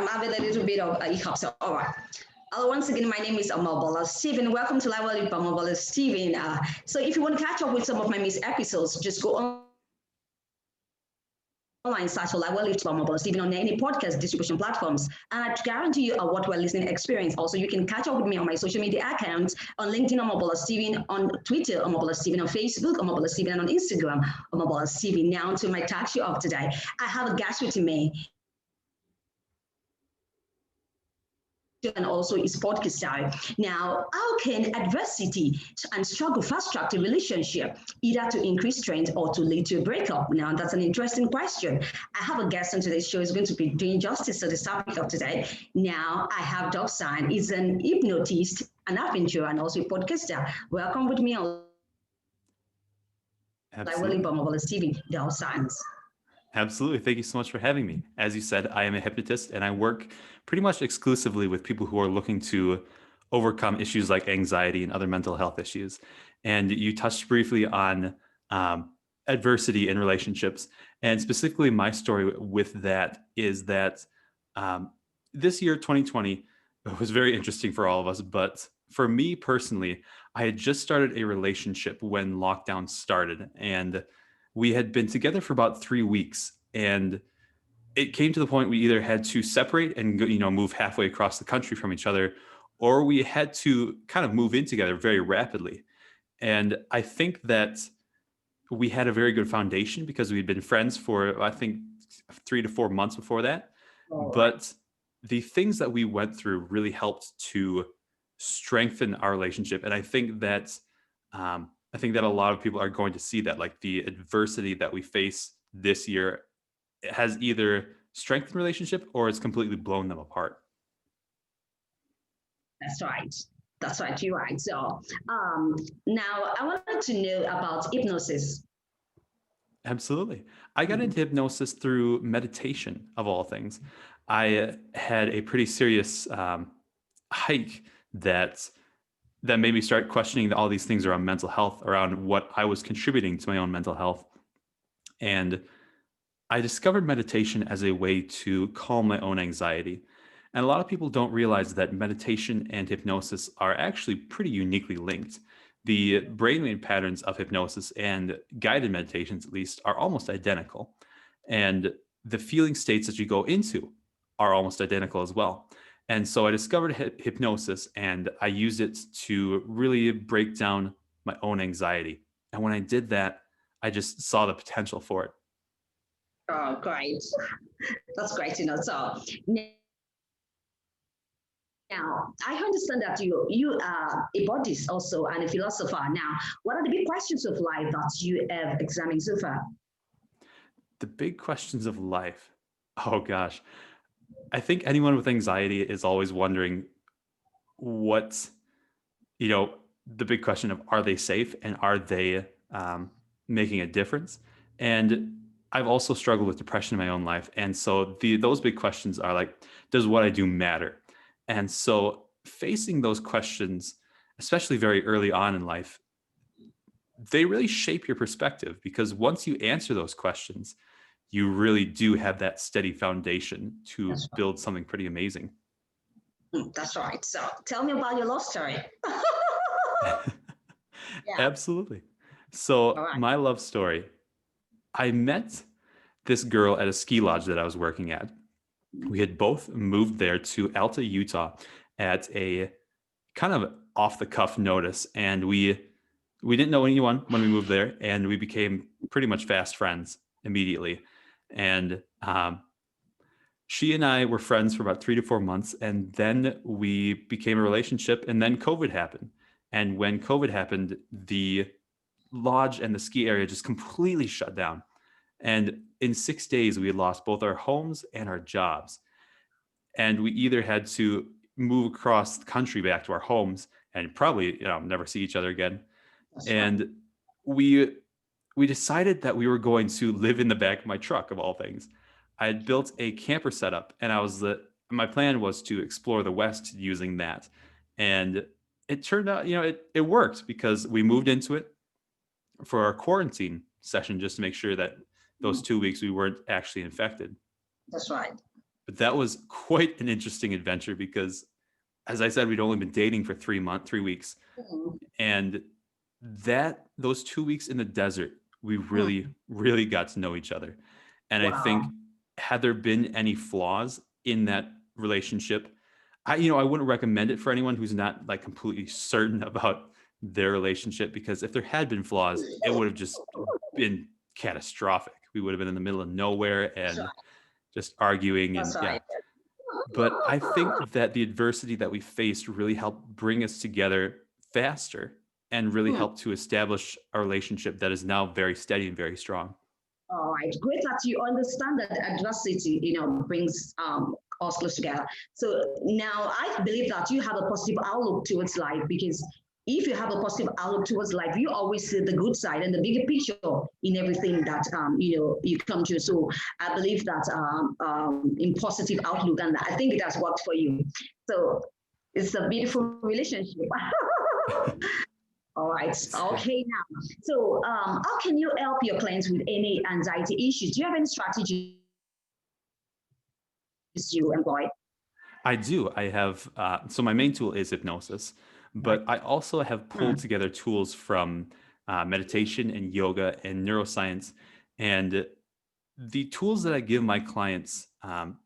I'm having a little bit of a hiccup. So, all right. Hello, once again, my name is Amabola Steven. Welcome to Live with Amabola Steven. So, if you want to catch up with some of my missed episodes, just go online, search for Live with Amabola Steven on any podcast distribution platforms. And I guarantee you a what we're listening experience. Also, you can catch up with me on my social media accounts on LinkedIn, Amabola Steven, on Twitter, Amabola Steven, on Facebook, Amabola Steven, and on Instagram, Amabola Steven. Now, to my taxi of today, I have a guest with me. And also his podcast style. Now, how can adversity and struggle fast track a relationship, either to increase strength or to lead to a breakup? Now, that's an interesting question. I have a guest on today's show who's going to be doing justice to the topic of today. Now, I have Dobson. He's an hypnotist, an adventurer, and also a podcaster. Welcome with me on Willie Absolutely. Bumble Stevie Dobson. Absolutely. Thank you so much for having me. As you said, I am a hypnotist and I work pretty much exclusively with people who are looking to overcome issues like anxiety and other mental health issues. And you touched briefly on um, adversity in relationships. And specifically, my story with that is that um, this year, 2020, was very interesting for all of us. But for me personally, I had just started a relationship when lockdown started. And we had been together for about 3 weeks, and it came to the point we either had to separate and go, move halfway across the country from each other, or we had to kind of move in together very rapidly. And I think that we had a very good foundation because we had been friends for, I think, 3 to 4 months before that. All right. But the things that we went through really helped to strengthen our relationship. And I think that a lot of people are going to see that, like the adversity that we face this year has either strengthened relationship or it's completely blown them apart. That's right. That's right. You're right. So, now I wanted to know about hypnosis. Absolutely. I got into hypnosis through meditation, of all things. I had a pretty serious hike that made me start questioning all these things around mental health, around what I was contributing to my own mental health. And I discovered meditation as a way to calm my own anxiety. And a lot of people don't realize that meditation and hypnosis are actually pretty uniquely linked. The brainwave patterns of hypnosis and guided meditations, at least, are almost identical. And the feeling states that you go into are almost identical as well. And so I discovered hypnosis and I used it to really break down my own anxiety. And when I did that, I just saw the potential for it. Oh, great. That's great to know. So now I understand that you are a Buddhist also and a philosopher. Now, what are the big questions of life that you have examined so far? The big questions of life. Oh gosh. I think anyone with anxiety is always wondering what, you know, the big question of are they safe and are they making a difference? And I've also struggled with depression in my own life. And so those big questions are like, does what I do matter? And so facing those questions, especially very early on in life, they really shape your perspective because once you answer those questions, you really do have that steady foundation to That's build something pretty amazing. right. That's right. So tell me about your love story. Yeah. Absolutely. All So, right. my love story, I met this girl at a ski lodge that I was working at. We had both moved there to Alta, Utah at a kind of off the cuff notice, and we didn't know anyone when we moved there, and we became pretty much fast friends immediately. And she and I were friends for about 3 to 4 months, and then we became a relationship, and then COVID happened. And when COVID happened, the lodge and the ski area just completely shut down. And in 6 days, we had lost both our homes and our jobs. And we either had to move across the country back to our homes and probably, never see each other again. That's right. And we we decided that we were going to live in the back of my truck of all things. I had built a camper setup and my plan was to explore the West using that. And it turned out, it worked because we moved into it for our quarantine session just to make sure that those Mm, 2 weeks we weren't actually infected. that's right. But that was quite an interesting adventure because, as I said, we'd only been dating for 3 weeks. Mm, And those 2 weeks in the desert, we mm. really, really got to know each other. And I think Wow. had there been any flaws in that relationship, I wouldn't recommend it for anyone who's not like completely certain about their relationship, because if there had been flaws, it would have just been catastrophic. We would have been in the middle of nowhere That's and right. just arguing, That's and yeah. right. But I think that the adversity that we faced really helped bring us together faster and really Hmm. helped to establish a relationship that is now very steady and very strong. All right, great that you understand that adversity, brings us close together. So now I believe that you have a positive outlook towards life, because if you have a positive outlook towards life, you always see the good side and the bigger picture in everything that you come to. So I believe that in positive outlook, and I think it has worked for you. So it's a beautiful relationship. All right. Yeah. Okay. Now, so how can you help your clients with any anxiety issues? Do you have any strategies you employ? I do. I have, so my main tool is hypnosis, Right. but I also have pulled Mm, together tools from meditation and yoga and neuroscience. And the tools that I give my clients,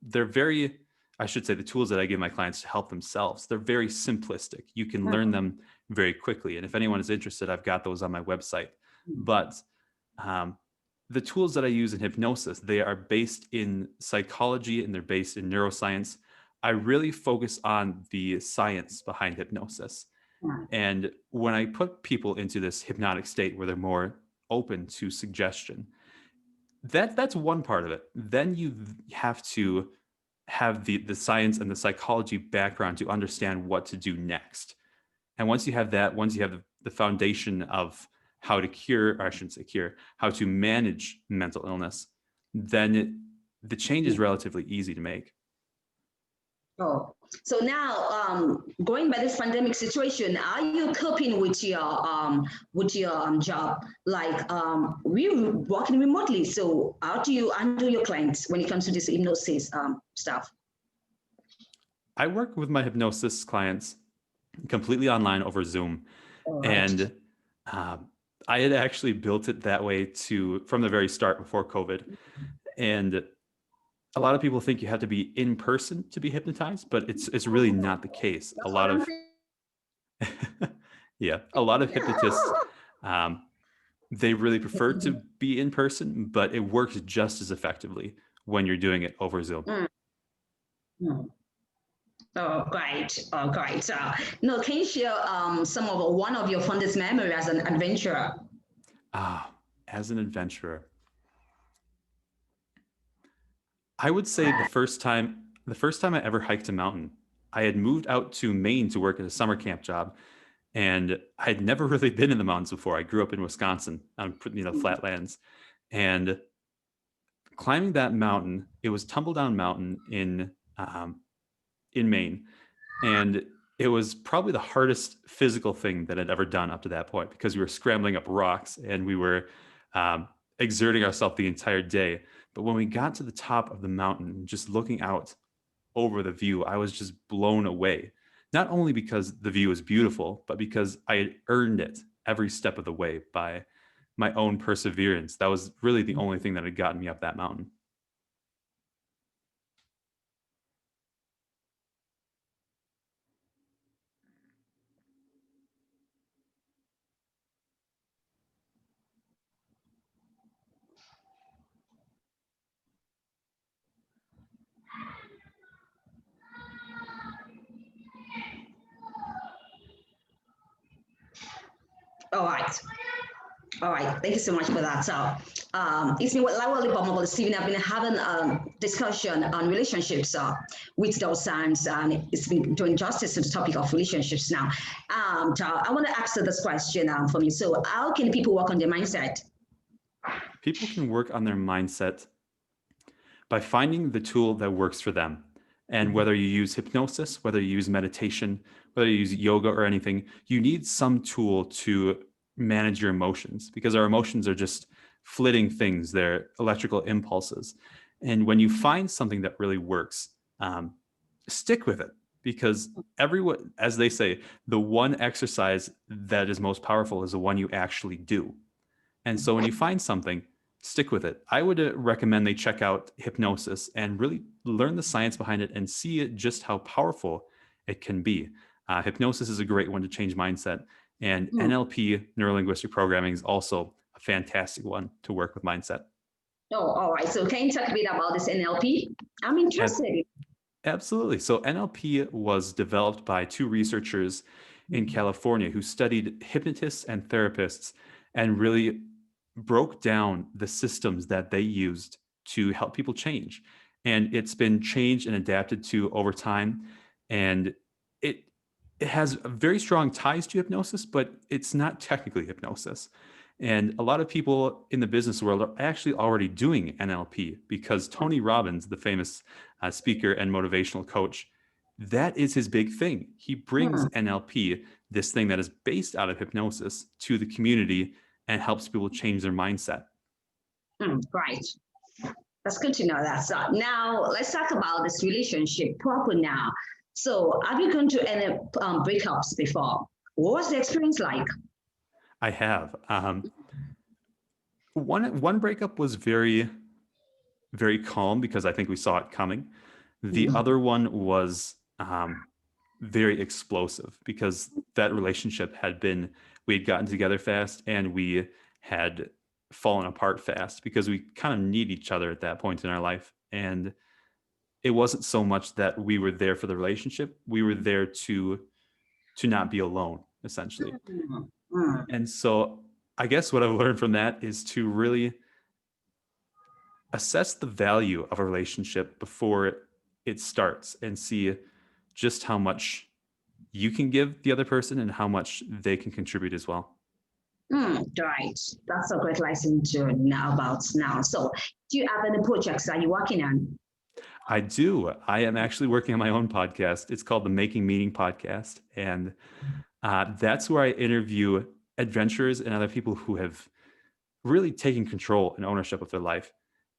they're very, I should say, the tools that I give my clients to help themselves, they're very simplistic. You can learn mm, them very quickly. And if anyone is interested, I've got those on my website. mm. But um, the tools that I use in hypnosis, they are based in psychology and they're based in neuroscience. I really focus on the science behind hypnosis. Mm. And when I put people into this hypnotic state where they're more open to suggestion, that's one part of it. Then you have to have the science and the psychology background to understand what to do next. And once you have that, once you have the foundation of how to cure, or I shouldn't say cure, how to manage mental illness, then the change is relatively easy to make. Oh, so now going by this pandemic situation, are you coping with your job? Like we're working remotely, so how do you handle your clients when it comes to this hypnosis stuff? I work with my hypnosis clients completely online over Zoom. All right. And um, I had actually built it that way from the very start before COVID. And a lot of people think you have to be in person to be hypnotized, but it's really not the case. A That's what lot I'm of yeah, a lot of hypnotists, um, they really prefer to thinking. be in person, but it works just as effectively when you're doing it over Zoom. Mm, mm. Oh, great. Oh, great. No, can you share some of one of your fondest memory as an adventurer? Ah, as an adventurer, I would say the first time I ever hiked a mountain, I had moved out to Maine to work at a summer camp job, and I had never really been in the mountains before. I grew up in Wisconsin on flatlands, and climbing that mountain, it was Tumble Down Mountain in Maine, and it was probably the hardest physical thing that I'd ever done up to that point, because we were scrambling up rocks and we were um, exerting ourselves the entire day. But when we got to the top of the mountain, just looking out over the view, I was just blown away. Not only because the view was beautiful, but because I had earned it every step of the way by my own perseverance. That was really the only thing that had gotten me up that mountain. All right. All right, thank you so much for that. So, it's been Lawali Bomable Stephen. I've been having a discussion on relationships with those signs, and it's been doing justice to the topic of relationships now. So I want to ask you this question from you. So, how can people work on their mindset? People can work on their mindset by finding the tool that works for them. And whether you use hypnosis, whether you use meditation, whether you use yoga or anything, you need some tool to manage your emotions, because our emotions are just flitting things, they're electrical impulses. And when you find something that really works, stick with it, because everyone, as they say, the one exercise that is most powerful is the one you actually do. And so when you find something, stick with it. I would recommend they check out hypnosis and really learn the science behind it and see just how powerful it can be. Hypnosis is a great one to change mindset. And Hmm. NLP, neurolinguistic programming, is also a fantastic one to work with mindset. Oh, all right. So can you talk a bit about this NLP? I'm Ab- interested. Absolutely. So NLP was developed by two researchers in California who studied hypnotists and therapists and really broke down the systems that they used to help people change. And it's been changed and adapted to over time. And it it has very strong ties to hypnosis, but it's not technically hypnosis. And a lot of people in the business world are actually already doing NLP, because Tony Robbins, the famous speaker and motivational coach, that is his big thing. He brings Hmm. NLP, this thing that is based out of hypnosis, to the community and helps people change their mindset. Right. That's good to know that. So now let's talk about this relationship proper now. So have you gone to any breakups before? What was the experience like? I have. One breakup was very, very calm because I think we saw it coming. The Mm. other one was very explosive because that relationship we had gotten together fast and we had fallen apart fast because we kind of need each other at that point in our life. And it wasn't so much that we were there for the relationship, we were there to not be alone, essentially. Mm. Mm. And so I guess what I've learned from that is to really assess the value of a relationship before it starts and see just how much you can give the other person and how much they can contribute as well. Right. That's a great lesson to know about now. So do you have any projects that you're working on? I do. I am actually working on my own podcast. It's called the Making Meaning Podcast. And that's where I interview adventurers and other people who have really taken control and ownership of their life.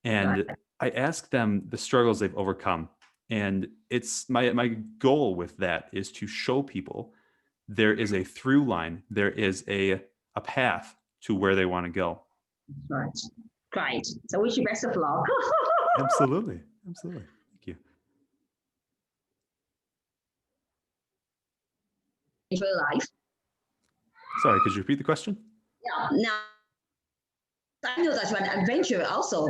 Right. And I ask them the struggles they've overcome. And it's my goal with that is to show people there is a through line, there is a path to where they want to go. Right. Great. So wish you best of luck. Absolutely. Absolutely. Thank you. Enjoy life. Sorry, could you repeat the question? Yeah. Now I know that you're an adventurer also.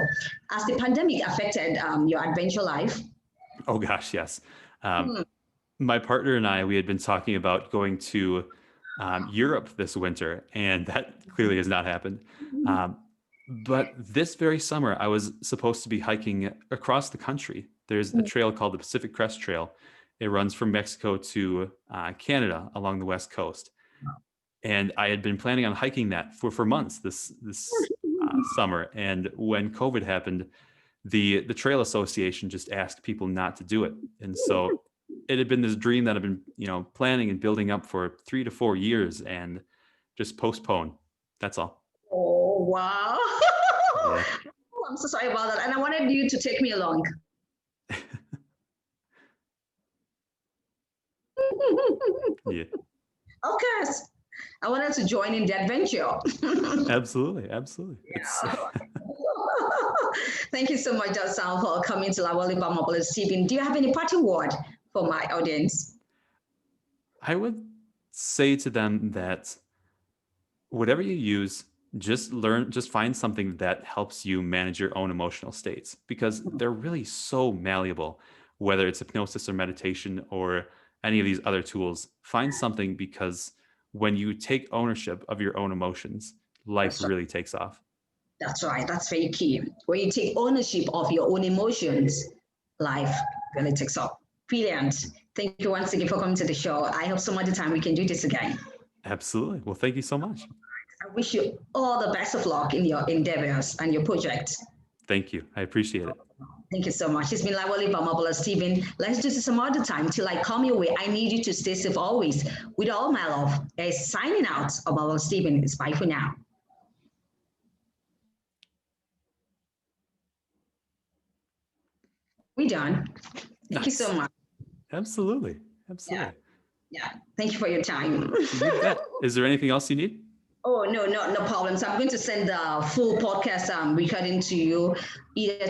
Has the pandemic affected your adventure life? Oh gosh, yes. Um, Hmm. my partner and I, we had been talking about going to Europe this winter, and that clearly has not happened. Um, but this very summer, I was supposed to be hiking across the country. There's a trail called the Pacific Crest Trail. It runs from Mexico to Canada along the west coast, and I had been planning on hiking that for months this summer. And when COVID happened, the trail association just asked people not to do it, and so it had been this dream that I've been planning and building up for 3 to 4 years, and just postponed. That's all. Oh, wow. Yeah. I'm so sorry about that. And I wanted you to take me along. Yeah. Of course. I wanted to join in the adventure. Absolutely. It's Thank you so much, Sam, for coming to Lawali Bamabolo Stephen. Do you have any parting word for my audience? I would say to them that whatever you use, just find something that helps you manage your own emotional states, because they're really so malleable, whether it's hypnosis or meditation or any of these other tools. Find something, because when you take ownership of your own emotions, life That's right. really takes off. That's right. That's very key. When you take ownership of your own emotions, life really takes off. Brilliant. Thank you once again for coming to the show. I hope some other time we can do this again. Absolutely. Well, thank you so much. I wish you all the best of luck in your endeavors and your project. Thank you. I appreciate it. Thank you so much. It's been Lawali Bamabolo Stephen. Let's do this some other time. Till I come your way, I need you to stay safe always. With all my love, signing out about Stephen. It's bye for now. we're done. Thank you so Nice. much. Absolutely. Absolutely. Yeah. Thank you for your time. You bet. Is there anything else you need? Oh, no problem. So I'm going to send the full podcast recording to you either